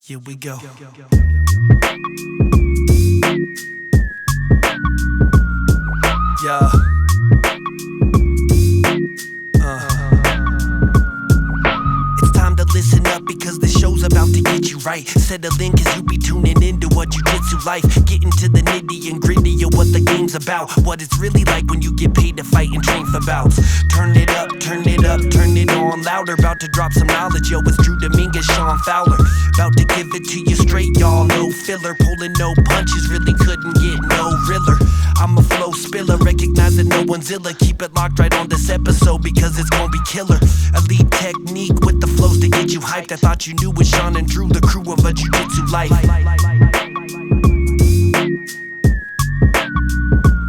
Here we go. Yeah. It's time to listen up because the show's about to get you right. Settle in cause you be tuning into what Jiu-Jitsu life. Get into the nitty and gritty of what the game's about. What it's really like when you get paid to fight and train for bouts. Turn it up, turn it up, turn it on louder. About to drop some knowledge, yo, it's Dominguez, Shawn, Fowler. About to give it to you straight, y'all, no filler. Pulling no punches, really couldn't get no realer. I'm a flow spiller, recognize that no one's illa. Keep it locked right on this episode because it's gonna be killer. Elite technique with the flows to get you hyped. I thought you knew with Shawn and Drew, the crew of a Jiu-Jitsu life.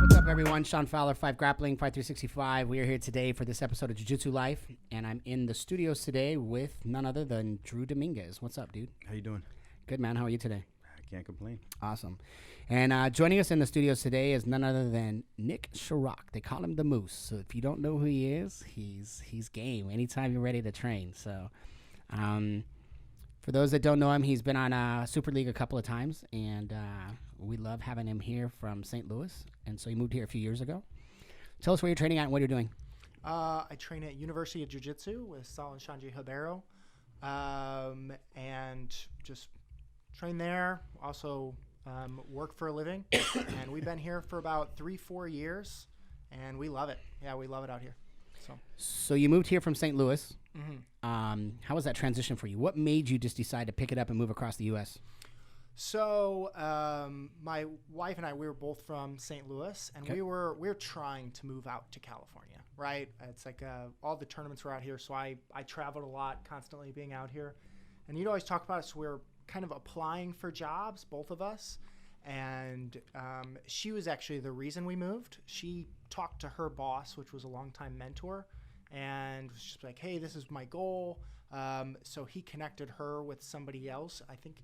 What's up, everyone? Shawn Fowler, 5 Grappling, Fight 365. We are here today for this episode of Jiu-Jitsu Life, and I'm in the studios today with none other than Drew Dominguez. What's up, dude? How you doing? Good, man. How are you today? I can't complain. Awesome. And joining us in the studios today is none other than Nick Schrock. They call him the Moose. So if you don't know who he is, he's game anytime you're ready to train. So for those that don't know him, he's been on Super League a couple of times, and we love having him here from St. Louis. And so he moved here a few years ago. Tell us where you're training at and what you're doing. I train at University of Jiu-Jitsu with Sal and Shawn Ribeiro, and just train there. Also work for a living, and we've been here for about 3-4 years, and we love it. Yeah, we love it out here. So you moved here from St. Louis. Mm-hmm. How was that transition for you? What made you just decide to pick it up and move across the U.S.? So my wife and I, we were both from St. Louis, and we were trying to move out to California, right? It's like all the tournaments were out here, so I traveled a lot, constantly being out here. And you'd always talk about it, so we were kind of applying for jobs, both of us. And she was actually the reason we moved. She talked to her boss, which was a longtime mentor, and was just like, hey, this is my goal. So he connected her with somebody else, I think.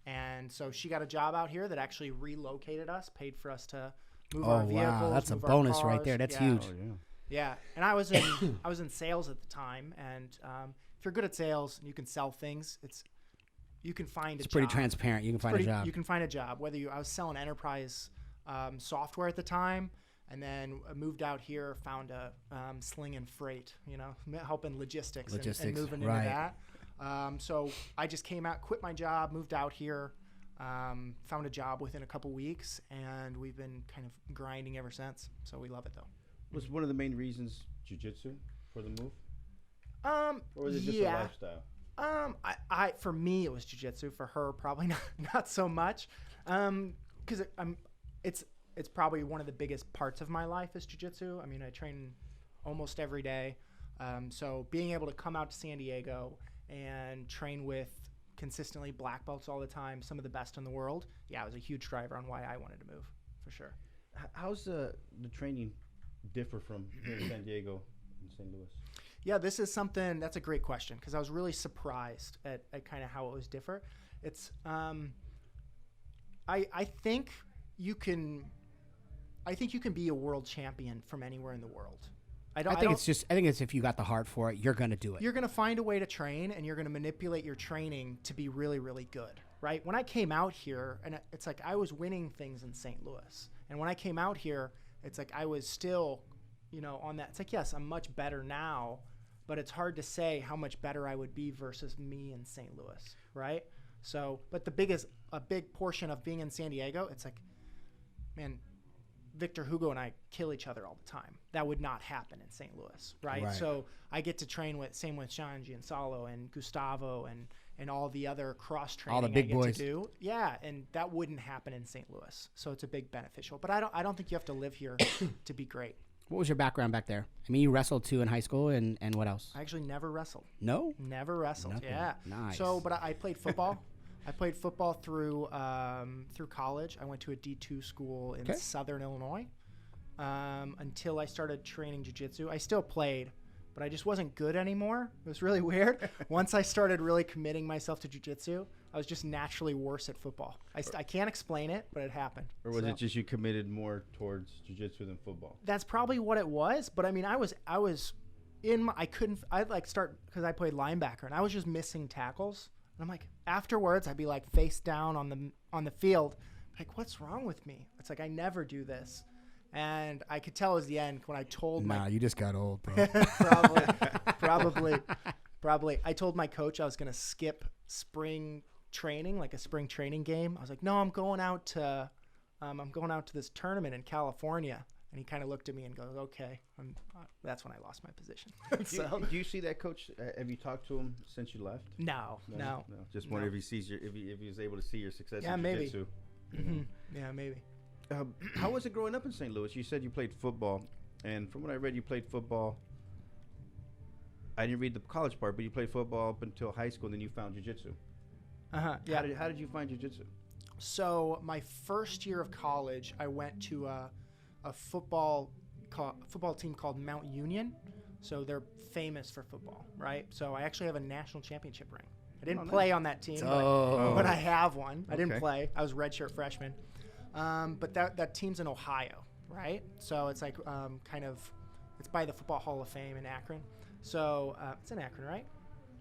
And so she got a job out here that actually relocated us, paid for us to move our vehicles. Wow, that's a move our bonus cars. right there. That's huge. Oh, yeah. Yeah, and I was in sales at the time, and if you're good at sales and you can sell things, you can find a job. It's pretty transparent. You can find a job. You can find a job. I was selling enterprise software at the time, and then I moved out here, found a sling and freight, helping logistics and moving into that. So I just came out, quit my job, moved out here, found a job within a couple weeks, and we've been kind of grinding ever since. So we love it, though. Was one of the main reasons Jiu-Jitsu for the move? Or was it just a lifestyle? For me, it was Jiu-Jitsu. For her, probably not so much. Because it's probably one of the biggest parts of my life is Jiu-Jitsu. I mean, I train almost every day. So being able to come out to San Diego and train with consistently black belts all the time, some of the best in the world, it was a huge driver on why I wanted to move, for sure. How's the training differ from here in San Diego and St. Louis? Yeah, that's a great question, because I was really surprised at kind of how it was different. It's, I think you can be a world champion from anywhere in the world. I think it's if you got the heart for it, you're going to do it. You're going to find a way to train, and you're going to manipulate your training to be really, really good, right? When I came out here, and it's like I was winning things in St. Louis, and when I came out here, it's like I was still, on that. It's like, yes, I'm much better now, but it's hard to say how much better I would be versus me in St. Louis, right? So, but a big portion of being in San Diego, it's like, man, Victor Hugo and I kill each other all the time. That would not happen in St. Louis, right? So I get to train with Shawn Giansalo and Gustavo and all the other cross training all the big boys to do. Yeah, and that wouldn't happen in St. Louis. So it's a big beneficial. But I don't think you have to live here to be great. What was your background back there? I mean, you wrestled too in high school, and what else? I actually never wrestled. No? Never wrestled. Nothing. Yeah. Nice. So, but I played football. I played football through college. I went to a D2 school in Southern Illinois until I started training Jiu-Jitsu. I still played, but I just wasn't good anymore. It was really weird. Once I started really committing myself to Jiu-Jitsu, I was just naturally worse at football. I can't explain it, but it happened. Or was it just you committed more towards Jiu-Jitsu than football? That's probably what it was. But I mean, I played linebacker, and I was just missing tackles. And I'm like, afterwards, I'd be like face down on the field. Like, what's wrong with me? It's like, I never do this. And I could tell it was the end when I told you just got old, bro. Probably. I told my coach I was going to skip spring training, like a spring training game. I was like, no, I'm going out to this tournament in California. And he kind of looked at me and goes, okay. That's when I lost my position. Do you see that coach? Have you talked to him since you left? No. Just wonder if he sees if he was able to see your success in Jiu-Jitsu. Maybe. Mm-hmm. Yeah, maybe. How was it growing up in St. Louis? You said you played football, and from what I read, you played football. I didn't read the college part, but you played football up until high school, and then you found Jiu-Jitsu. Yeah. How did you find Jiu-Jitsu? So my first year of college, I went to a football team called Mount Union. So they're famous for football, right? So I actually have a national championship ring. I didn't play on that team, but I have one. I didn't play. I was redshirt freshman. But that team's in Ohio, right? So it's like it's by the Football Hall of Fame in Akron. So it's in Akron, right?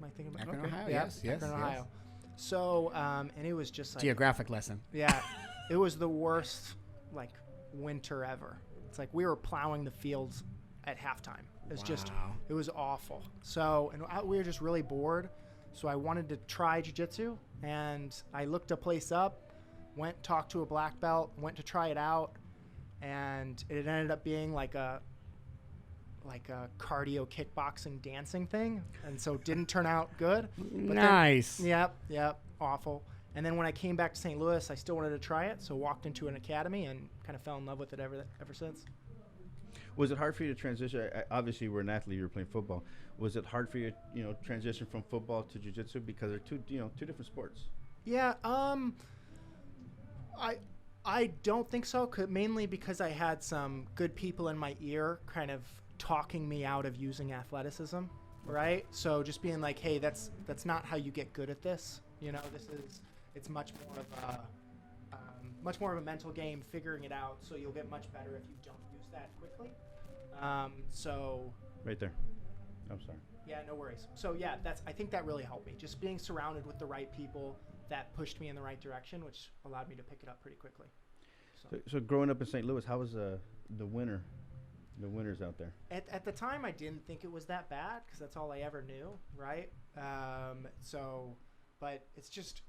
Am I thinking about Akron, Ohio? Yeah, Yes. Akron, Ohio. So and it was just like geographic lesson. Yeah, it was the worst like winter ever. It's like we were plowing the fields at halftime. It was awful. So we were just really bored. So I wanted to try jiu-jitsu, and I looked a place up, talked to a black belt, went to try it out, and it ended up being like a cardio kickboxing dancing thing, and so it didn't turn out good. But nice. Yep, awful. And then when I came back to St. Louis, I still wanted to try it, so walked into an academy and kind of fell in love with it ever since. Was it hard for you to transition? Obviously, you were an athlete. You were playing football. Was it hard for you, transition from football to jiu-jitsu because they're two different sports? Yeah. I don't think so. Mainly because I had some good people in my ear, kind of talking me out of using athleticism, right? So just being like, hey, that's not how you get good at this. It's much more of a mental game, figuring it out. So you'll get much better if you don't use that quickly. Right there. I'm sorry. Yeah, no worries. So yeah, I think that really helped me. Just being surrounded with the right people that pushed me in the right direction, which allowed me to pick it up pretty quickly. So growing up in St. Louis, how was the winter? The winters out there. At the time, I didn't think it was that bad because that's all I ever knew, right? But it's just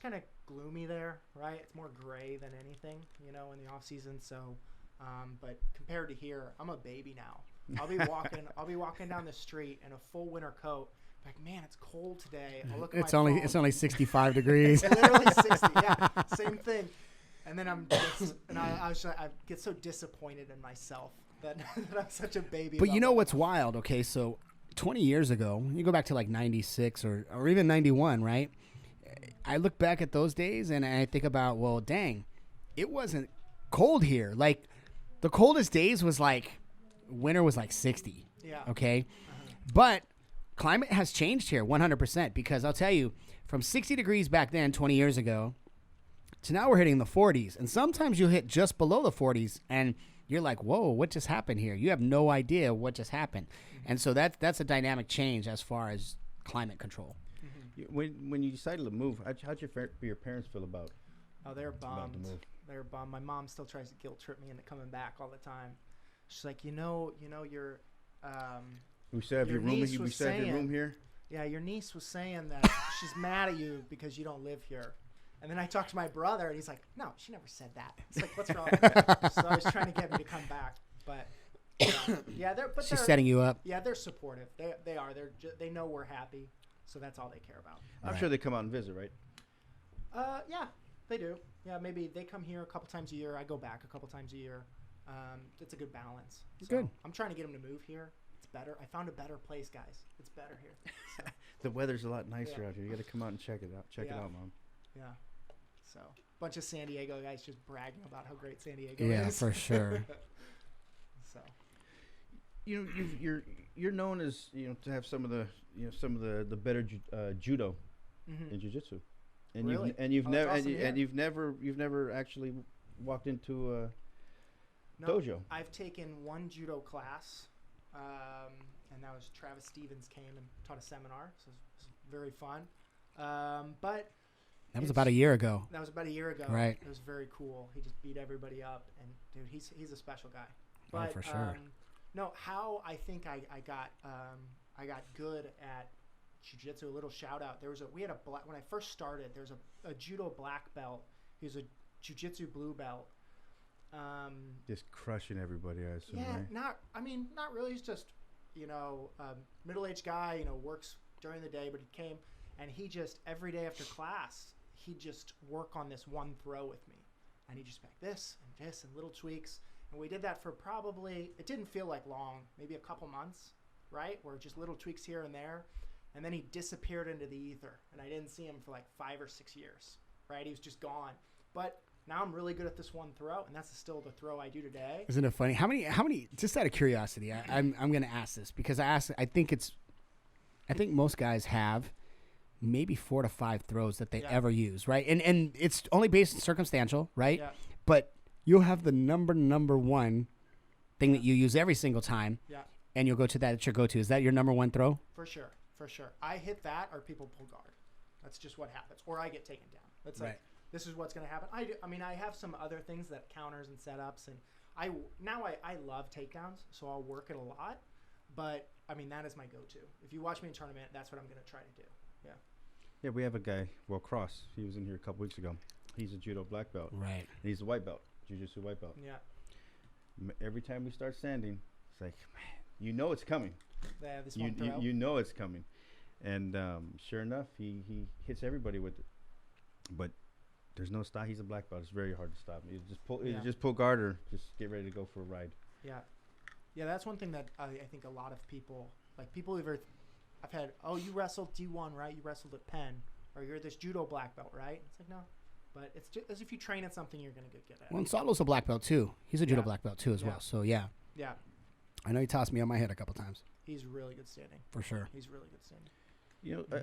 kind of gloomy there, right? It's more gray than anything, in the off season. So, but compared to here, I'm a baby now. I'll be walking down the street in a full winter coat. Like, man, it's cold today. I'll look at my phone. It's only 65 degrees. Literally 60. Yeah, same thing. And then I get so disappointed in myself that I'm such a baby. But you know what's wild? Okay, so 20 years ago, you go back to like 96 or even 91, right? I look back at those days and I think about, well, dang, it wasn't cold here. Like, the coldest days was like, winter was like 60. Yeah. Okay? But climate has changed here 100% because I'll tell you, from 60 degrees back then 20 years ago to now we're hitting the 40s. And sometimes you hit just below the 40s and you're like, whoa, what just happened here? You have no idea what just happened. And so that's a dynamic change as far as climate control. When you decided to move, how'd your parents feel about? Oh, they're bummed. About the move? They're bummed. My mom still tries to guilt trip me into coming back all the time. She's like, you're. We still have your room. We still have your room here. Yeah, your niece was saying that she's mad at you because you don't live here. And then I talked to my brother, and he's like, no, she never said that. It's like, what's wrong with her? So I was trying to get me to come back, but she's setting you up. Yeah, they're supportive. They are. They know we're happy, so that's all they care about. I'm sure they come out and visit, right? Yeah, they do. Yeah, maybe they come here a couple times a year. I go back a couple times a year. It's a good balance. So good. I'm trying to get them to move here. It's better. I found a better place, guys. It's better here. So. The weather's a lot nicer out here. You got to come out and check it out. Check it out, Mom. Yeah. So, bunch of San Diego guys just bragging about how great San Diego is. Yeah, for sure. So, you're known as to have some of the better judo in jiu-jitsu, and really? you've never actually walked into a dojo. I've taken one judo class, and that was Travis Stevens came and taught a seminar, so it was very fun. But that was about a year ago. That was about a year ago. Right. It was very cool. He just beat everybody up, and dude, he's a special guy. But, for sure. No, how I think I got good at jiu-jitsu. A little shout out. When I first started, there was a judo black belt. He was a jiu-jitsu blue belt. Just crushing everybody, I assume. Yeah, right? not really. He's just, middle-aged guy. Works during the day, but he came and he just every day after class, he'd just work on this one throw with me, and he just make this and little tweaks. And we did that for probably, it didn't feel like long, maybe a couple months, right? Where just little tweaks here and there. And then he disappeared into the ether. And I didn't see him for like 5 or 6 years, right? He was just gone. But now I'm really good at this one throw, and that's still the throw I do today. Isn't it funny? How many, just out of curiosity, I'm going to ask this because I think most guys have maybe 4 to 5 throws that they ever use, right? And it's only based on circumstantial, right? Yeah. But you'll have the number one thing that you use every single time. Yeah. And you'll go to that. It's your go-to. Is that your number one throw? For sure. I hit that or people pull guard. That's just what happens. Or I get taken down. That's like, this is what's going to happen. I have some other things that counters and setups. And I love takedowns, so I'll work it a lot. But, that is my go-to. If you watch me in tournament, that's what I'm going to try to do. Yeah. Yeah, we have a guy, Cross. He was in here a couple weeks ago. He's a judo black belt. Right. And he's a white belt. Jiu-Jitsu white belt. Yeah. Every time we start sanding, it's like, man, it's coming. Yeah, this one throw. You know it's coming. And sure enough, he hits everybody with it. But there's no stop. He's a black belt. It's very hard to stop. You just pull guard or just get ready to go for a ride. Yeah. Yeah, that's one thing that I think a lot of people, like people I've had, you wrestled D1, right? You wrestled at Penn. Or you're this judo black belt, right? It's like, no. But it's just as if you train at something, you're going to get good at it. Well, and Salo's a black belt, too. He's a judo black belt, too, as well. So, yeah. Yeah. I know he tossed me on my head a couple times. He's really good standing. For sure. He's really good standing.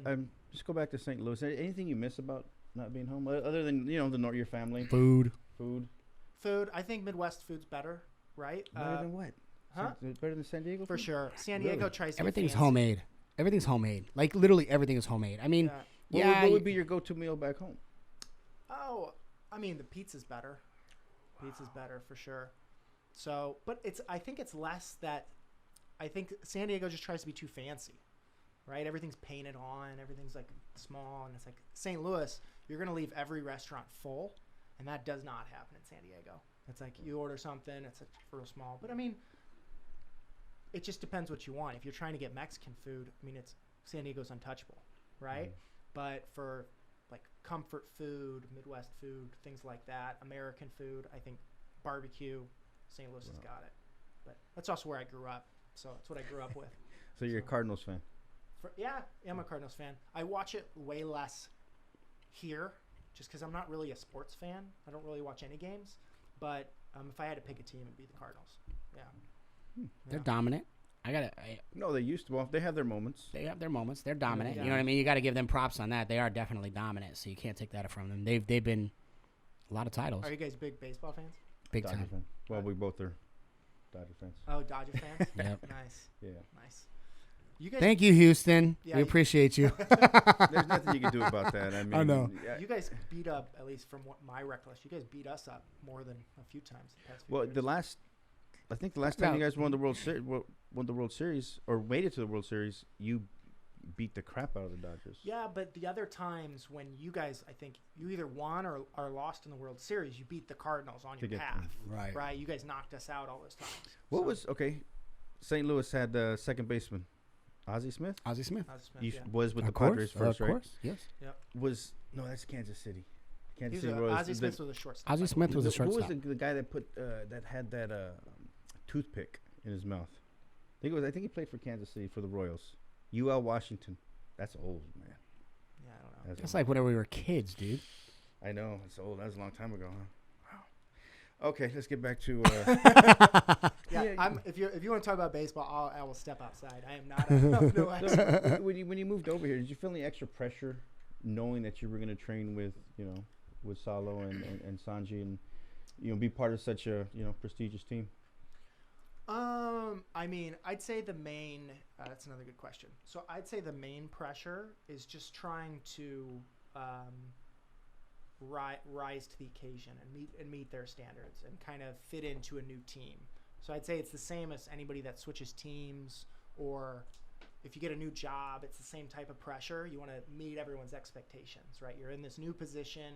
I'm just go back to St. Louis. Anything you miss about not being home, other than, your family? Food. I think Midwest food's better, right? Better than what? Huh? Better than San Diego? For sure. San Diego tries to Everything's homemade. Everything's homemade. Like, literally everything is homemade. What would be your go-to meal back home? Oh, the pizza's better. Wow. Pizza's better for sure. So, but I think it's less that. I think San Diego just tries to be too fancy, right? Everything's painted on, everything's like small, and it's like St. Louis. You're gonna leave every restaurant full, and that does not happen in San Diego. It's like you order something, it's like real small. But it just depends what you want. If you're trying to get Mexican food, it's San Diego's untouchable, right? But for like comfort food, Midwest food, things like that, American food, I think barbecue, St. Louis has got it. But that's also where I grew up, so that's what I grew up with. So you're a Cardinals fan? I'm a Cardinals fan. I watch it way less here, just because I'm not really a sports fan. I don't really watch any games. But if I had to pick a team, it'd be the Cardinals. Yeah. They're dominant. No, they used to. Well, they have their moments. They're dominant. Yeah. You know what I mean? You got to give them props on that. They are definitely dominant, so you can't take that from them. They've been a lot of titles. Are you guys big baseball fans? Big Dodger time. fan. Well, we both are Dodger fans. Oh, Dodger fans? Yep. Nice. Yeah. Nice. You guys, Thank you, Houston. Yeah, we appreciate you. There's nothing you can do about that. I know. You guys beat up, at least from what my recollection, you guys beat us up more than a few times the past few years. I think the last time you guys won the World Series or made it to the World Series, you beat the crap out of the Dodgers. Yeah, but the other times when you guys, I think you either won or lost in the World Series, you beat the Cardinals on your path. Right. You guys knocked us out all those times. St. Louis had the second baseman, Ozzie Smith. Ozzie Smith. Was with the Padres first, right? Of course, yes. Yep. That's Kansas City. Ozzie Smith was a shortstop. Ozzie Smith was a shortstop. Who was the guy that put that had that toothpick in his mouth? I think he played for Kansas City for the Royals. UL Washington. That's old, man. Yeah, I don't know. That's like whenever we were kids, dude. I know. It's old. That was a long time ago, huh? Wow. Okay, let's get back to. If you want to talk about baseball, I will step outside. I am not no expert. When you moved over here, did you feel any extra pressure knowing that you were going to train with Salo and Sanji and be part of such a prestigious team? I mean, I'd say the main. That's another good question. So I'd say the main pressure is just trying to rise to the occasion and meet their standards and kind of fit into a new team. So I'd say it's the same as anybody that switches teams, or if you get a new job, it's the same type of pressure. You want to meet everyone's expectations, right? You're in this new position.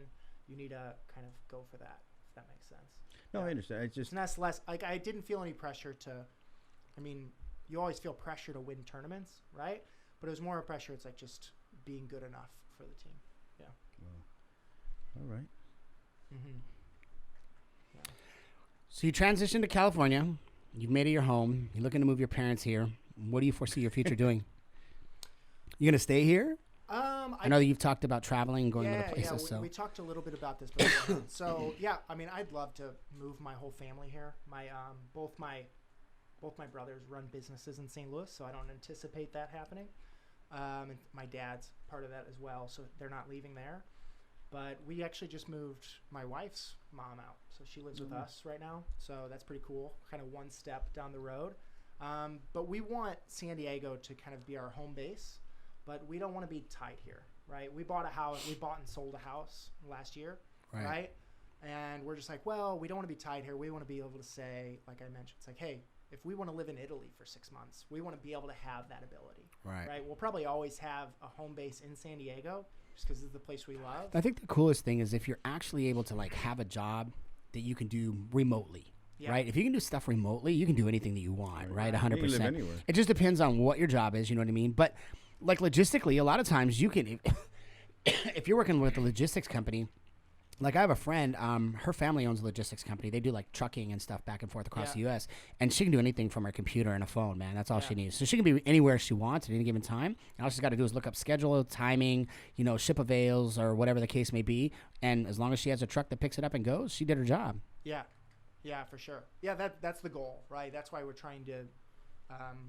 You need to kind of go for that, if that makes sense. No, I understand. It's just... And that's less... Like, I didn't feel any pressure to... I mean, you always feel pressure to win tournaments, right? But it was more a pressure. It's like just being good enough for the team. Yeah. Wow. All right. Mm-hmm. Yeah. So you transitioned to California. You've made it your home. You're looking to move your parents here. What do you foresee your future doing? You going to stay here? I know that you've talked about traveling and going to other places. We talked a little bit about this before. So yeah, I mean, I'd love to move my whole family here. My both my brothers run businesses in St. Louis, so I don't anticipate that happening. And my dad's part of that as well, so they're not leaving there. But we actually just moved my wife's mom out, so she lives with us right now. So that's pretty cool. Kind of one step down the road. But we want San Diego to kind of be our home base. But we don't want to be tied here, right? We bought and sold a house last year, right? And we're just like, well, we don't want to be tied here. We want to be able to say, like I mentioned, it's like, hey, if we want to live in Italy for 6 months, we want to be able to have that ability, right? We'll probably always have a home base in San Diego just because it's the place we love. I think the coolest thing is if you're actually able to like have a job that you can do remotely. Yeah. Right? If you can do stuff remotely, you can do anything that you want, right? 100%. You can live anywhere. It just depends on what your job is, you know what I mean? But like logistically, a lot of times you can, if you're working with a logistics company, like I have a friend, her family owns a logistics company. They do like trucking and stuff back and forth across the U.S. And she can do anything from her computer and a phone, man. That's all she needs. So she can be anywhere she wants at any given time. And all she's got to do is look up schedule, timing, ship avails or whatever the case may be. And as long as she has a truck that picks it up and goes, she did her job. Yeah. Yeah, for sure. Yeah, that's the goal, right? That's why we're trying to,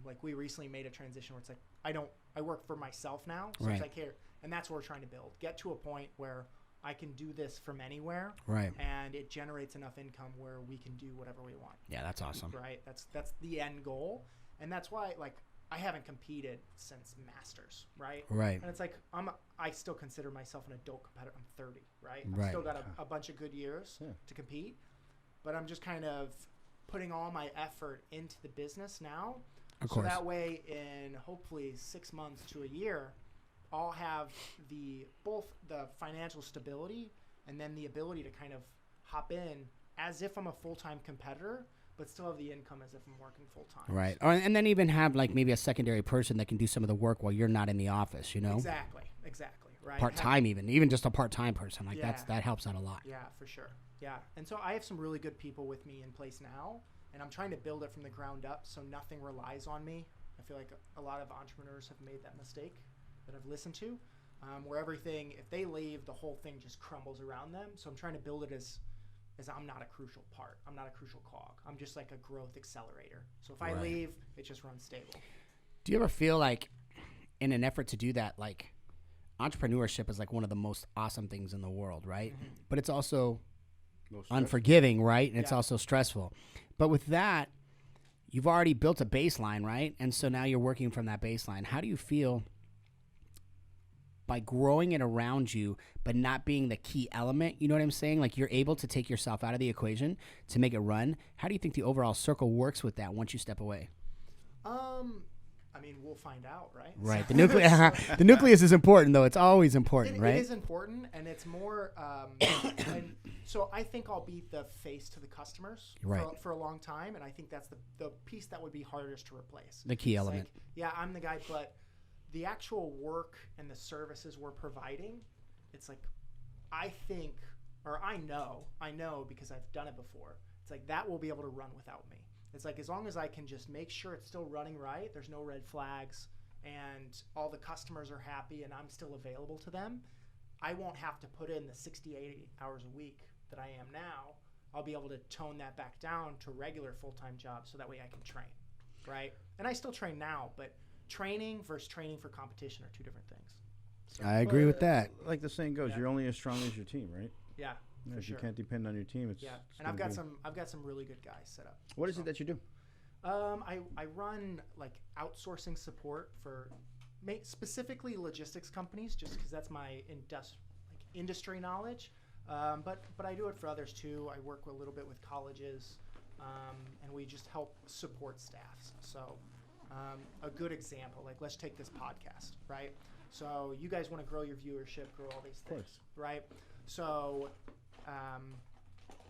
like we recently made a transition where it's like, I work for myself now. So it's like here, and that's what we're trying to build. Get to a point where I can do this from anywhere. Right. And it generates enough income where we can do whatever we want. Yeah, that's awesome. Right. That's the end goal. And that's why, like, I haven't competed since Masters, right? Right. And it's like, I still consider myself an adult competitor. I'm 30, right? I've still got a bunch of good years to compete. But I'm just kind of putting all my effort into the business now. Of course. So that way in hopefully 6 months to a year, I'll have both the financial stability and then the ability to kind of hop in as if I'm a full-time competitor, but still have the income as if I'm working full-time. Right. And then even have like maybe a secondary person that can do some of the work while you're not in the office, Exactly. Right. Part-time even just a part-time person. Like that helps out a lot. Yeah, for sure. Yeah. And so I have some really good people with me in place now, and I'm trying to build it from the ground up so nothing relies on me. I feel like a lot of entrepreneurs have made that mistake that I've listened to, where everything, if they leave, the whole thing just crumbles around them. So I'm trying to build it as I'm not a crucial part. I'm not a crucial cog. I'm just like a growth accelerator. So if I leave, it just runs stable. Do you ever feel like in an effort to do that, like entrepreneurship is like one of the most awesome things in the world, right? Mm-hmm. But it's also unforgiving, right? And it's also stressful. But with that, you've already built a baseline, right? And so now you're working from that baseline. How do you feel by growing it around you, but not being the key element? You know what I'm saying? Like you're able to take yourself out of the equation to make it run. How do you think the overall circle works with that once you step away? I mean, we'll find out, right? Right. The nucleus is important, though. It's always important, right? It is important, and it's more. And so I think I'll be the face to the customers for a long time, and I think that's the piece that would be hardest to replace. The key element. Like, I'm the guy, but the actual work and the services we're providing, it's like I think, or I know because I've done it before. It's like that will be able to run without me. It's like as long as I can just make sure it's still running right, there's no red flags, and all the customers are happy and I'm still available to them, I won't have to put in the 60, 80 hours a week that I am now. I'll be able to tone that back down to a regular full-time job so that way I can train, right? And I still train now, but training versus training for competition are two different things. So, I agree with that. Like the saying goes, you're only as strong as your team, right? Yeah. If you can't depend on your team, it's and I've got some really good guys set up. What is it that you do? I run like outsourcing support for specifically logistics companies, just because that's my industry knowledge. But I do it for others too. I work a little bit with colleges, and we just help support staffs. So a good example, like let's take this podcast, right? So you guys want to grow your viewership, grow all these things, right? So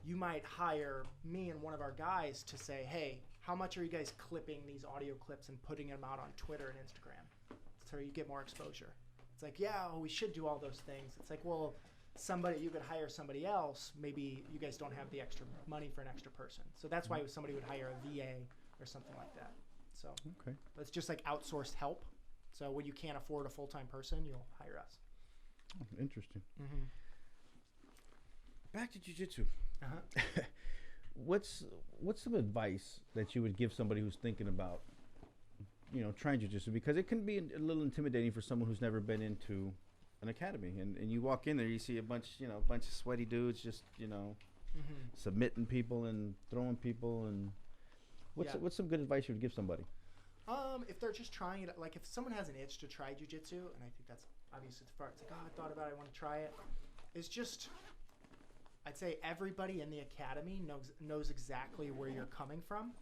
you might hire me and one of our guys to say, hey, how much are you guys clipping these audio clips and putting them out on Twitter and Instagram so you get more exposure? It's like, yeah, we should do all those things. It's like, well, you could hire somebody else. Maybe you guys don't have the extra money for an extra person. So that's why somebody would hire a VA or something like that. So it's just like outsourced help. So when you can't afford a full-time person, you'll hire us. Oh, interesting. Mm-hmm. Back to jiu-jitsu. Uh-huh. What's some advice that you would give somebody who's thinking about, trying jiu-jitsu? Because it can be a little intimidating for someone who's never been into an academy, and you walk in there, you see a bunch of sweaty dudes just submitting people and throwing people. And what's some good advice you would give somebody? If they're just trying it, like if someone has an itch to try jiu-jitsu, and I think that's obviously the part, it's like, I thought about it, I want to try it. It's just, I'd say everybody in the academy knows exactly where you're coming from,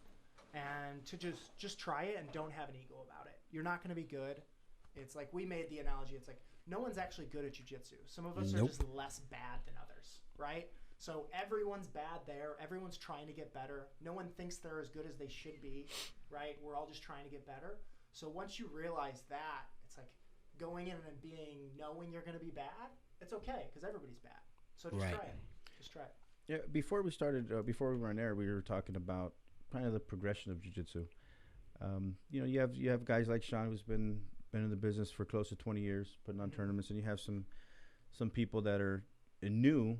and to just try it and don't have an ego about it. You're not going to be good. It's like we made the analogy. It's like no one's actually good at jiu-jitsu. Some of us are just less bad than others, right? So everyone's bad there. Everyone's trying to get better. No one thinks they're as good as they should be, right? We're all just trying to get better. So once you realize that, it's like going in and knowing you're going to be bad, it's okay because everybody's bad. So just try it. Just try it. Yeah, before we started, before we were on air, we were talking about kind of the progression of jiu-jitsu. You have guys like Shawn, who's been in the business for close to 20 years, putting on tournaments, and you have some people that are new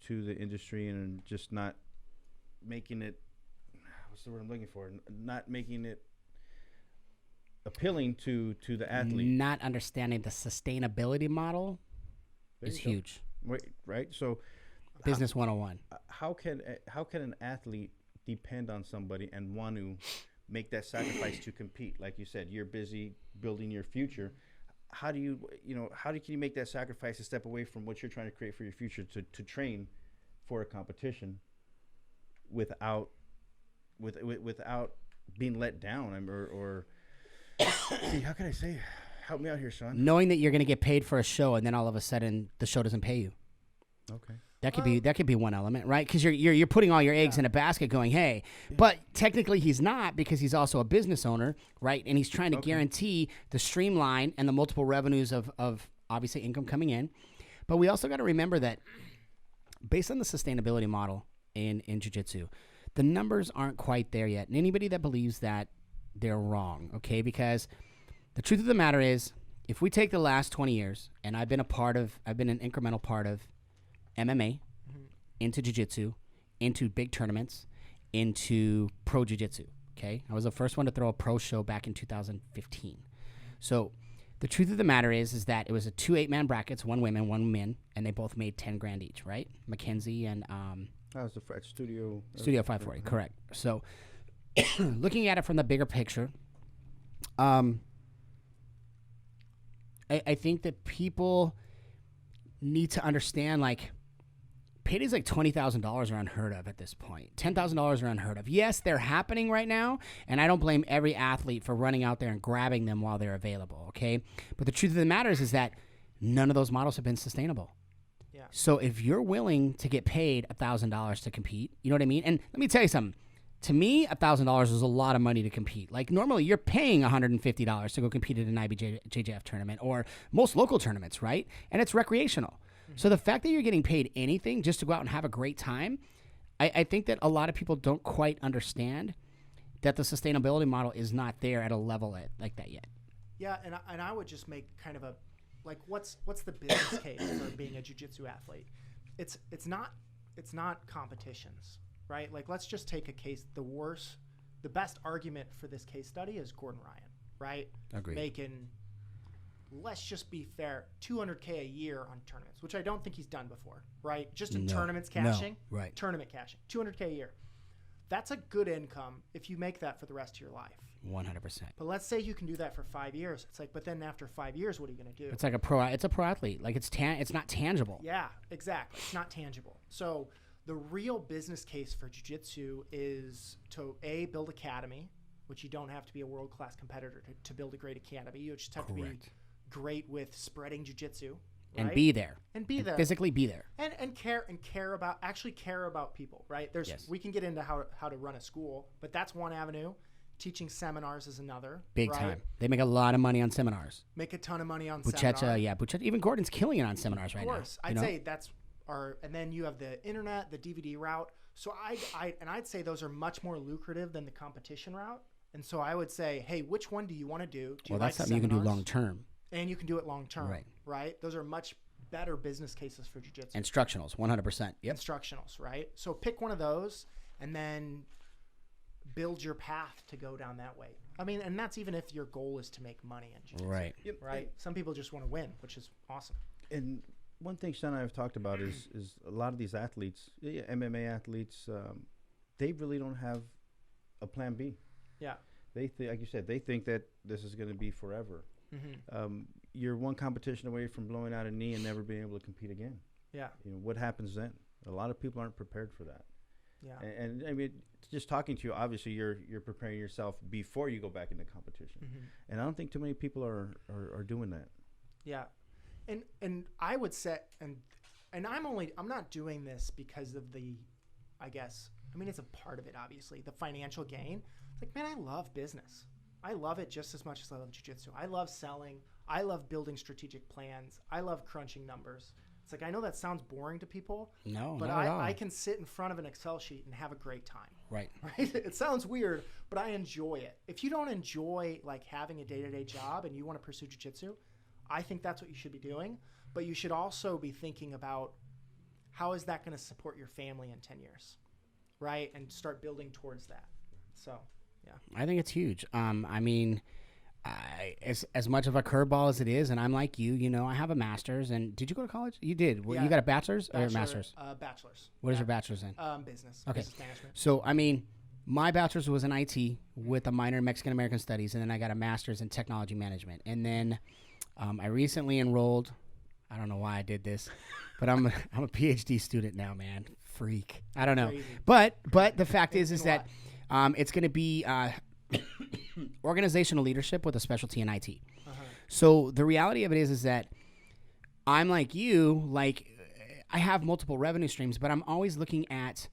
to the industry and just not making it. What's the word I'm looking for? Not making it appealing to the athlete. Not understanding the sustainability model is huge. Right. So, business 101. How can an athlete depend on somebody and want to make that sacrifice to compete? Like you said, you're busy building your future. How can you make that sacrifice to step away from what you're trying to create for your future to train for a competition without being let down? Or see, how can I say? Help me out here, Shawn. Knowing that you're going to get paid for a show, and then all of a sudden the show doesn't pay you. Okay. That could be one element, right? Because you're putting all your eggs in a basket, going, hey. But technically, he's not, because he's also a business owner, right? And he's trying to guarantee the streamline and the multiple revenues of obviously income coming in. But we also got to remember that based on the sustainability model in jiu-jitsu, the numbers aren't quite there yet. And anybody that believes that, they're wrong, okay? Because the truth of the matter is, if we take the last 20 years, and I've been an incremental part of MMA, into jiu-jitsu, into big tournaments, into pro jiu-jitsu, okay? I was the first one to throw a pro show back in 2015. So the truth of the matter is that it was a 2 8-man brackets, 1 women, 1 men, and they both made 10 grand each, right? Mackenzie and that was the Studio 540, correct. So looking at it from the bigger picture, I think that people need to understand, like, paydays like $20,000 are unheard of at this point. $10,000 are unheard of. Yes, they're happening right now, and I don't blame every athlete for running out there and grabbing them while they're available, okay? But the truth of the matter is that none of those models have been sustainable. Yeah. So if you're willing to get paid $1,000 to compete, you know what I mean? And let me tell you something. To me, $1,000 is a lot of money to compete. Like, normally you're paying $150 to go compete at an IBJJF tournament or most local tournaments, right? And it's recreational. So the fact that you're getting paid anything just to go out and have a great time, I think that a lot of people don't quite understand that the sustainability model is not there at a level like that yet. Yeah, and I would just make kind of what's the business case for being a jiu-jitsu athlete? It's not competitions, right? Like, let's just take a case. The best argument for this case study is Gordon Ryan, right? Agreed. Making, let's just be fair, $200K a year on tournaments, which I don't think he's done before, right? Just in tournaments cashing. No, right. Tournament cashing, $200K a year. That's a good income if you make that for the rest of your life. 100%. But let's say you can do that for 5 years. It's like, but then after 5 years, what are you going to do? It's like it's a pro athlete. Like it's not tangible. Yeah, exactly. It's not tangible. So the real business case for jiu-jitsu is to build academy, which you don't have to be a world-class competitor to build a great academy. You just have to be great with spreading jiu-jitsu. Right? And be there. Physically be there. And care about people, right? We can get into how to run a school, but that's one avenue. Teaching seminars is another. Big right? time. They make a lot of money on seminars. Make a ton of money on seminars. Buchetta. Even Gordon's killing it on seminars right now. Of course. I'd say that's and then you have the internet, the DVD route. So I'd say those are much more lucrative than the competition route. And so I would say, hey, which one do you want to do? That's something seminars? You can do long term. And you can do it long term. Right? Those are much better business cases for jiu-jitsu. Instructionals, 100%. Yep. Instructionals, right? So pick one of those and then build your path to go down that way. I mean, and that's even if your goal is to make money in jiu-jitsu. Right. Yep. Right? Some people just want to win, which is awesome. And one thing Shawn and I have talked about is a lot of these athletes, MMA athletes, they really don't have a plan B. Yeah. They like you said, they think that this is going to be forever. Mm-hmm. You're one competition away from blowing out a knee and never being able to compete again. Yeah. What happens then? A lot of people aren't prepared for that. Yeah. And I mean, just talking to you, obviously you're preparing yourself before you go back into competition. Mm-hmm. And I don't think too many people are doing that. Yeah. And I would say, and I'm not doing this because of it's a part of it, obviously, the financial gain. Like, man, I love business. I love it just as much as I love jiu-jitsu. I love selling. I love building strategic plans. I love crunching numbers. It's like, I know that sounds boring to people. No, but not at all. I can sit in front of an Excel sheet and have a great time. Right. It sounds weird, but I enjoy it. If you don't enjoy like having a day-to-day job and you want to pursue jiu-jitsu, I think that's what you should be doing. But you should also be thinking about how is that going to support your family in 10 years, right? And start building towards that. So, yeah. I think it's huge. As much of a curveball as it is, and I'm like you, I have a master's. And did you go to college? You did. Yeah. You got a bachelor's or a master's? Bachelor's. What is your bachelor's in? Business. Okay. Business management. So, my bachelor's was in IT with a minor in Mexican American studies, and then I got a master's in technology management. And then I recently enrolled. I don't know why I did this, but I'm a PhD student now, man. Freak. I don't know. Crazy. But the fact is that it's going to be organizational leadership with a specialty in IT. Uh-huh. So the reality of it is that I'm like you, I have multiple revenue streams, but I'm always looking at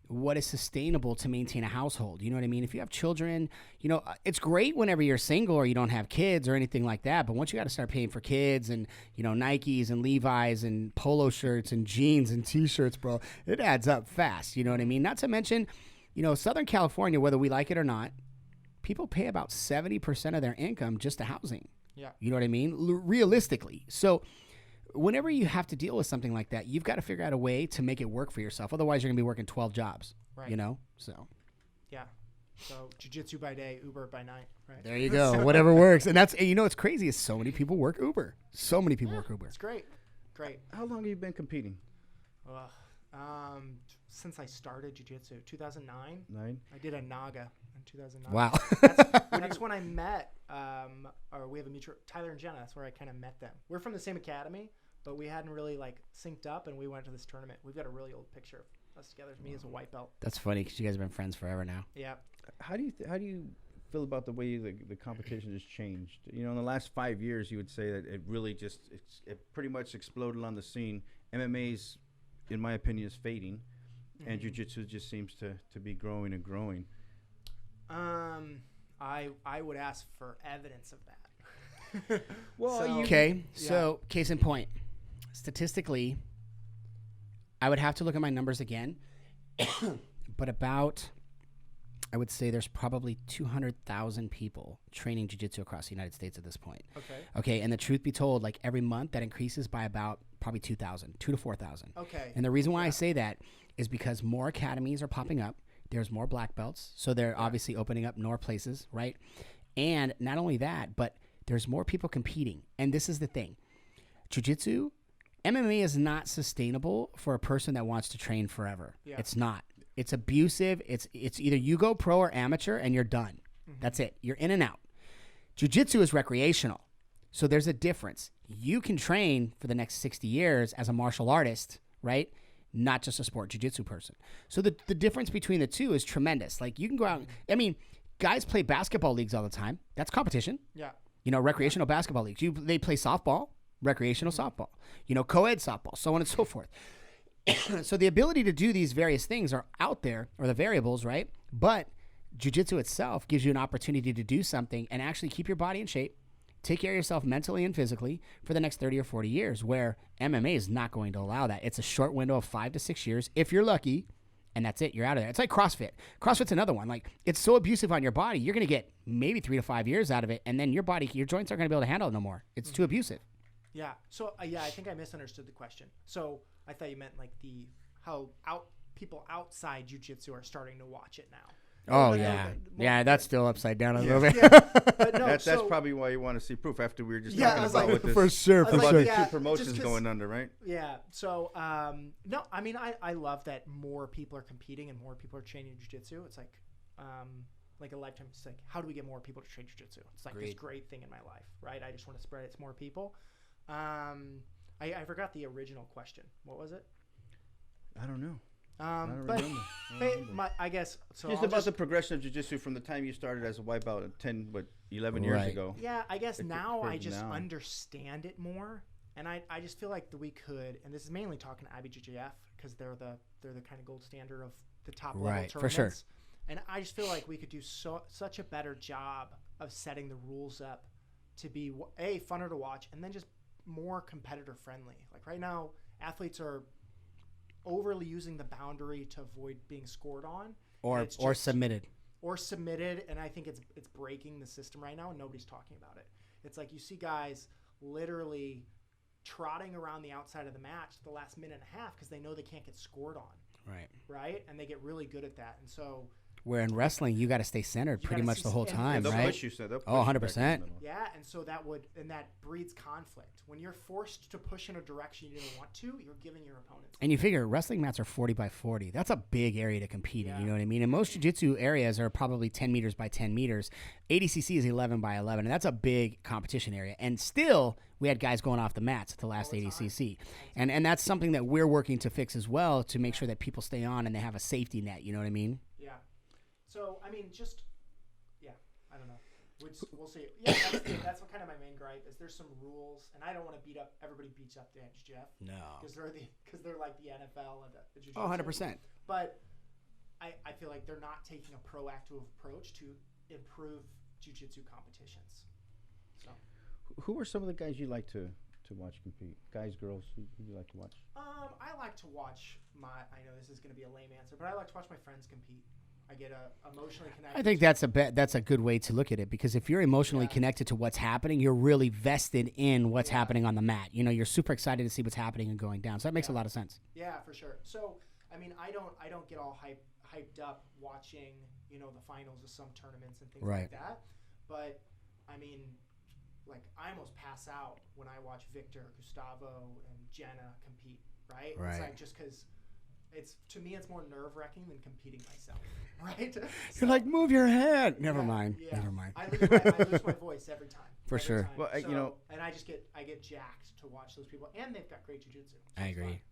what is sustainable to maintain a household. You know what I mean? If you have children, it's great whenever you're single or you don't have kids or anything like that. But once you got to start paying for kids and, Nikes and Levi's and polo shirts and jeans and T-shirts, bro, it adds up fast. You know what I mean? Not to mention, Southern California, whether we like it or not, people pay about 70% of their income just to housing. Yeah. You know what I mean? Realistically. So whenever you have to deal with something like that, you've got to figure out a way to make it work for yourself. Otherwise, you're going to be working 12 jobs, right. So. Yeah. So jiu-jitsu by day, Uber by night, right? There you go. Whatever works. And that's, what's crazy is so many people work Uber. So many people work Uber. It's great. Great. How long have you been competing? Since I started jiu-jitsu, 2009. 9? I did a Naga in 2009. Wow. That's when I met, or we have a mutual, Tyler and Jenna. That's where I kind of met them. We're from the same academy, but we hadn't really synced up, and we went to this tournament. We've got a really old picture of us together. Me as a white belt. That's funny because you guys have been friends forever now. Yeah. How do you feel about the way the competition has changed? In the last 5 years, you would say that it really it pretty much exploded on the scene. MMA's, in my opinion, is fading, and jiu-jitsu just seems to be growing and growing. I would ask for evidence of that. Well, so case in point, statistically, I would have to look at my numbers again, but I would say there's probably 200,000 people training jiu-jitsu across the United States at this point. Okay, and the truth be told, every month that increases by about probably 2,000 to 4,000. Okay. And the reason why I say that is because more academies are popping up. There's more black belts, so they're obviously opening up more places, right? And not only that, but there's more people competing. And this is the thing. Jiu-jitsu, MMA is not sustainable for a person that wants to train forever. Yeah. It's not. It's abusive. It's either you go pro or amateur and you're done. That's it. You're in and out. Jiu-Jitsu is recreational. So there's a difference. You can train for the next 60 years as a martial artist, right? Not just a sport jiu-jitsu person. So the difference between the two is tremendous. Like you can go out. I mean, guys play basketball leagues all the time. That's competition. Yeah. You know, recreational basketball leagues. They play softball, recreational softball. You know, co-ed softball, so on and so forth. So the ability to do these various things are out there, or the variables, right? But jiu-jitsu itself gives you an opportunity to do something and actually keep your body in shape, take care of yourself mentally and physically for the next 30 or 40 years, where MMA is not going to allow that. It's a short window of 5 to 6 years, if you're lucky, and that's it. You're out of there. It's like CrossFit. CrossFit's another one. Like, it's so abusive on your body, you're going to get maybe 3 to 5 years out of it, and then your joints aren't going to be able to handle it no more. It's too abusive. Yeah. So, I think I misunderstood the question. So, I thought you meant like how people outside jiu-jitsu are starting to watch it now. Oh, yeah. That's still upside down a little bit. Yeah. But no, that's probably why you want to see proof after we were just Yeah, talking I was about like- what this, For sure. about the Yeah, two promotions just 'cause- going under, right? Yeah. So, no, I mean, I love that more people are competing and more people are training jiu-jitsu. It's like a lifetime. It's like, how do we get more people to train jiu-jitsu? It's like this great thing in my life, right? I just want to spread it to more people. I forgot the original question. What was it? I don't know. But I guess so. Just about the progression of jiu-jitsu from the time you started as a white belt 11 years ago. Yeah, I guess now I just now. understand it more, and I just feel like that we could, and this is mainly talking to IBJJF because they're the kind of gold standard of the top level tournaments. For sure. And I just feel like we could do such a better job of setting the rules up to be funner to watch, and then just more competitor friendly. Like right now, athletes are overly using the boundary to avoid being scored on Or submitted. Or submitted, and I think it's breaking the system right now, and nobody's talking about it. It's like you see guys literally trotting around the outside of the match the last minute and a half because they know they can't get scored on. Right? And they get really good at that. And so where in wrestling, you got to stay centered pretty much the whole time, they'll right? push you, so they'll push Oh, you 100%. Yeah, and so that breeds conflict. When you're forced to push in a direction you didn't want to, you're giving your opponents. And you figure wrestling mats are 40 by 40. That's a big area to compete in, you know what I mean? And most jiu-jitsu areas are probably 10 meters by 10 meters. ADCC is 11 by 11, and that's a big competition area. And still, we had guys going off the mats at the last ADCC. And that's something that we're working to fix as well, to make sure that people stay on and they have a safety net, you know what I mean? Yeah. So, I mean, I don't know. We'll see. Yeah, that's what kind of my main gripe is. There's some rules, and I don't want to everybody beats up the Jeff. No. Because they're like the NFL and the Jiu-Jitsu. Oh, 100%. But I feel like they're not taking a proactive approach to improve Jiu-Jitsu competitions. So. Who are some of the guys you like to watch compete? Guys, girls, who do you like to watch? I like to watch I know this is going to be a lame answer, but I like to watch my friends compete. I get emotionally connected. I think that's a good way to look at it, because if you're emotionally connected to what's happening, you're really vested in what's happening on the mat. You know, you're super excited to see what's happening and going down. So that makes a lot of sense. Yeah, for sure. So, I mean, I don't get all hyped up watching, the finals of some tournaments and things like that. But, I mean, like, I almost pass out when I watch Victor, Gustavo, and Jenna compete, right? It's like, just because to me, it's more nerve-wracking than competing myself, right? You're like, move your head. Never mind. I lose my voice every time. For sure. Time. Well, and I get jacked to watch those people, and they've got great jiu-jitsu. I agree.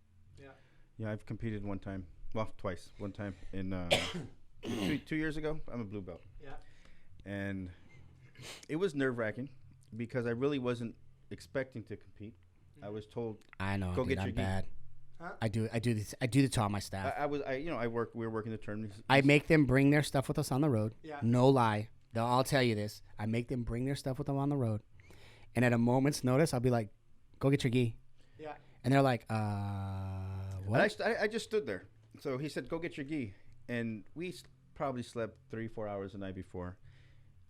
Yeah, I've competed one time. Well, twice. One time in 2 years ago. I'm a blue belt. Yeah. And it was nerve-wracking because I really wasn't expecting to compete. I was told, I know, go dude, get your I'm gi. bad. Huh? I do this to all my staff. We were working the tournaments. I make them bring their stuff with us on the road. Yeah. No lie. I'll tell you this. I make them bring their stuff with them on the road. And at a moment's notice, I'll be like, go get your gi. Yeah. And they're like, what? I just stood there. So he said, go get your gi. And we probably slept 3-4 hours the night before.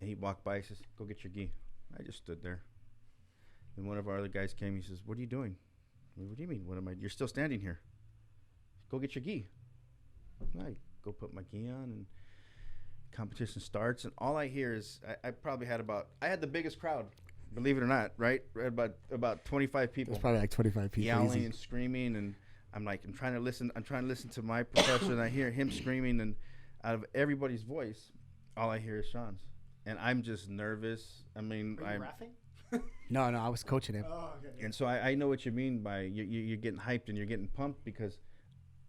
And he walked by. He says, go get your gi. I just stood there. And one of our other guys came. He says, what are you doing? What do you mean? You're still standing here. Go get your gi. I go put my gi on, and competition starts. And all I hear is, I probably had I had the biggest crowd, believe it or not, right? About 25 people. There's probably like 25 people. Yelling easy. and screaming. And I'm trying to listen to my professor, and I hear him screaming, and out of everybody's voice, all I hear is Shawn's, and I'm just nervous. I mean, Are you reffing? No, I was coaching him. Oh, okay. And so I know what you mean by you're getting hyped and you're getting pumped, because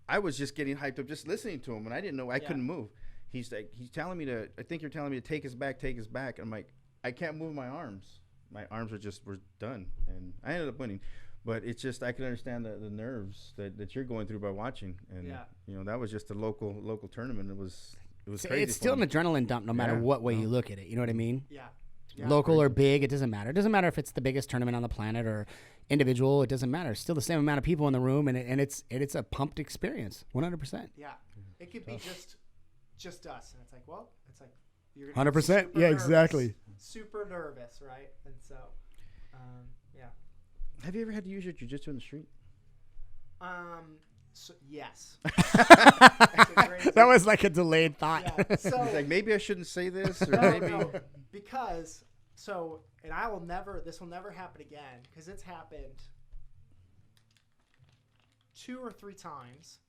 I was just getting hyped up just listening to him, and I didn't know I couldn't move. He's telling me to. I think you're telling me to take his back. I'm like, I can't move my arms. My arms were done, and I ended up winning. But it's just I can understand the nerves that you're going through by watching, and that was just a local tournament. It was crazy. It's still an adrenaline dump, no matter what way you look at it. You know what I mean? Yeah. Local or big, it doesn't matter. It doesn't matter if it's the biggest tournament on the planet or individual. It doesn't matter. It's still the same amount of people in the room, and it's a pumped experience, 100%. Yeah, it could be just us, and it's like you're 100%. Yeah, exactly. Super nervous, right? And so, yeah. Have you ever had to use your jiu-jitsu in the street? So, yes. That was like a delayed thought. Yeah, so He's like, maybe I shouldn't say this, or no, because and this will never happen again, because it's happened 2 or 3 times,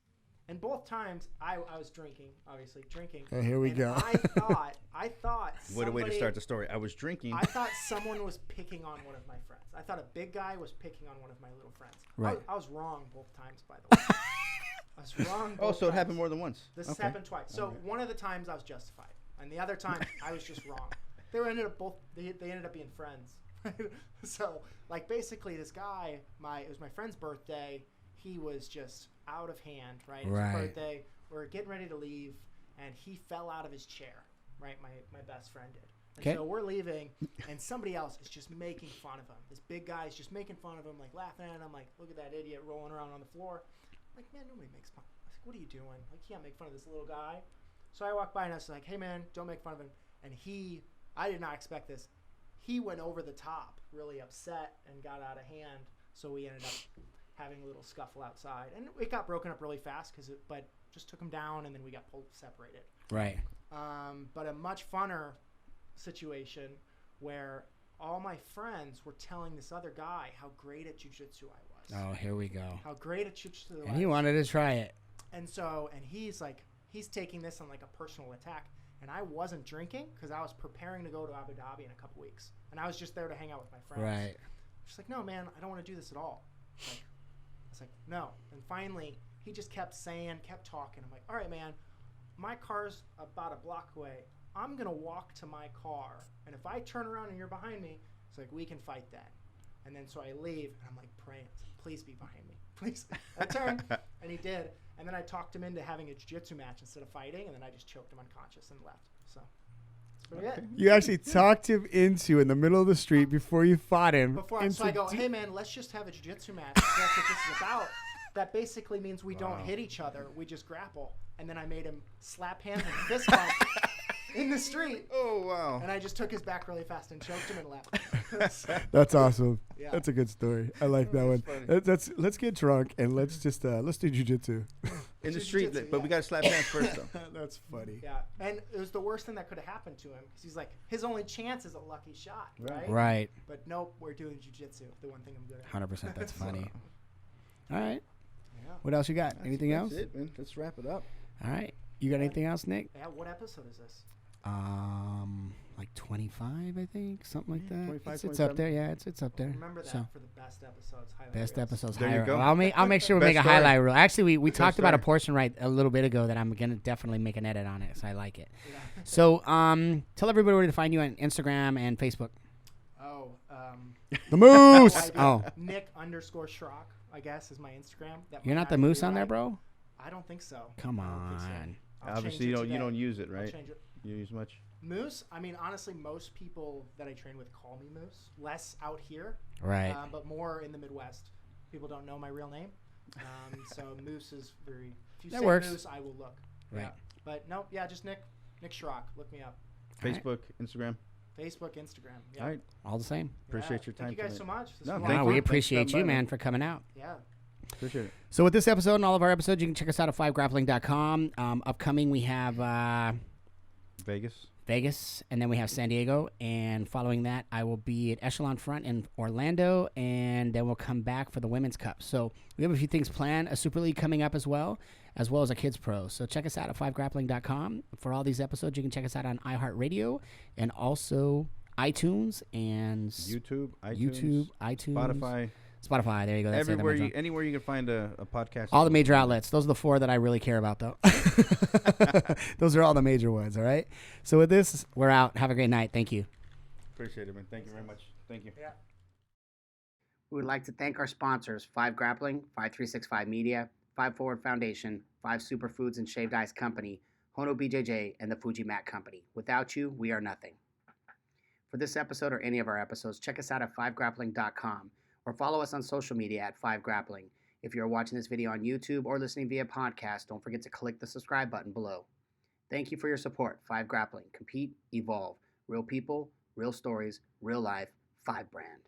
and both times I was drinking. Oh, here we go. I thought. What a way to start the story. I was drinking. I thought someone was picking on one of my friends. I thought a big guy was picking on one of my little friends. Right. I was wrong both times, by the way. I was wrong. Oh, so it happened more than once. This has happened twice. So one of the times I was justified, and the other time I was just wrong. They ended up being friends. So basically this guy, it was my friend's birthday. He was just out of hand, right? It was his birthday. We were getting ready to leave, and he fell out of his chair, right? My best friend did. And so we're leaving, and somebody else is just making fun of him. This big guy is just making fun of him, laughing at him, look at that idiot rolling around on the floor. I'm man, nobody makes fun. I was what are you doing? You can't make fun of this little guy. So I walked by, and I was like, hey, man, don't make fun of him. And I did not expect this. He went over the top, really upset, and got out of hand. So we ended up having a little scuffle outside, and it got broken up really fast but just took him down, and then we got separated. Right. But a much funner situation where all my friends were telling this other guy how great at jiu-jitsu I was. Oh, here we go. How great at jiu-jitsu I was. And he wanted to try it. And he's taking this on a personal attack. And I wasn't drinking because I was preparing to go to Abu Dhabi in a couple weeks. And I was just there to hang out with my friends. Right. Just no, man, I don't want to do this at all. I was like, no. And finally, he just kept talking. I'm like, all right, man, my car's about a block away. I'm going to walk to my car. And if I turn around and you're behind me, it's like, we can fight then. And then so I leave, and I'm praying, please be behind me. Please. I turned, and he did. And then I talked him into having a jiu-jitsu match instead of fighting, and then I just choked him unconscious and left. So that's pretty good. You actually talked him into in the middle of the street before you fought him. So I go, hey, man, let's just have a jiu-jitsu match. That's what this is about. That basically means we don't hit each other. We just grapple. And then I made him slap hands and fist bump in the street. Oh, wow. And I just took his back really fast and choked him and left. That's awesome. Yeah. That's a good story. I like that one. Let's get drunk and let's do jiu-jitsu. In the street, but we got to slap hands first, though. That's funny. Yeah. And it was the worst thing that could have happened to him because he's his only chance is a lucky shot, right? Right. But nope, we're doing jiu-jitsu, the one thing I'm good at. 100%. That's funny. All right. Yeah. What else you got? Anything else? That's it, man. Let's wrap it up. All right. You got anything else, Nick? Yeah. What episode is this? 25, I think, something like that. 25, it's up there. Yeah, it's up there. Remember that for the best episodes. Best episodes. There you go. I'll make sure we make a story. highlight reel. Actually, we talked about a story. portion right a little bit ago that I'm gonna definitely make an edit on it, so I like it. Yeah. So, tell everybody where to find you on Instagram and Facebook. Oh, The Moose. Nick_Schrock, I guess, is my Instagram. You're not the Moose on there, bro? I don't think so. Come I don't think so. on. I'll Obviously, change it you don't today. use it, I'll right? change it. You use much? Moose, I mean, honestly, most people that I train with call me Moose. Less out here, Right. but more in the Midwest. People don't know my real name. So Moose is very... If you That say works. Moose, I will look. Right. Yeah. But no, just Nick Schrock. Look me up. Facebook, Instagram. Facebook, Instagram. Yeah. All right. All the same. Appreciate your time. Thank you guys tonight. so much. This No, was thank Wow, you. we Thanks for appreciate stopping you, by, man, for coming out. Yeah. Appreciate it. So with this episode and all of our episodes, you can check us out at 5grappling.com. Upcoming, we have Vegas. Vegas, and then we have San Diego. And following that, I will be at Echelon Front in Orlando, and then we'll come back for the Women's Cup. So we have a few things planned, a Super League coming up as well as a Kids Pro. So check us out at 5grappling.com. For all these episodes, you can check us out on iHeartRadio and also iTunes and YouTube, iTunes, Spotify. There you go. That's anywhere you can find a podcast. All the major outlets. Those are the 4 that I really care about, though. Those are all the major ones. All right. So with this, we're out. Have a great night. Thank you. Appreciate it, man. Thank you very much. Thank you. Yeah. We would like to thank our sponsors: 5 Grappling, 5365 Media, 5 Forward Foundation, 5 Superfoods and Shaved Ice Company, Hono BJJ, and the Fuji Mat Company. Without you, we are nothing. For this episode or any of our episodes, check us out at 5grappling.com or follow us on social media at 5grappling. If you're watching this video on YouTube or listening via podcast, don't forget to click the subscribe button below. Thank you for your support. 5 Grappling. Compete, evolve. Real people, real stories, real life, 5 brand.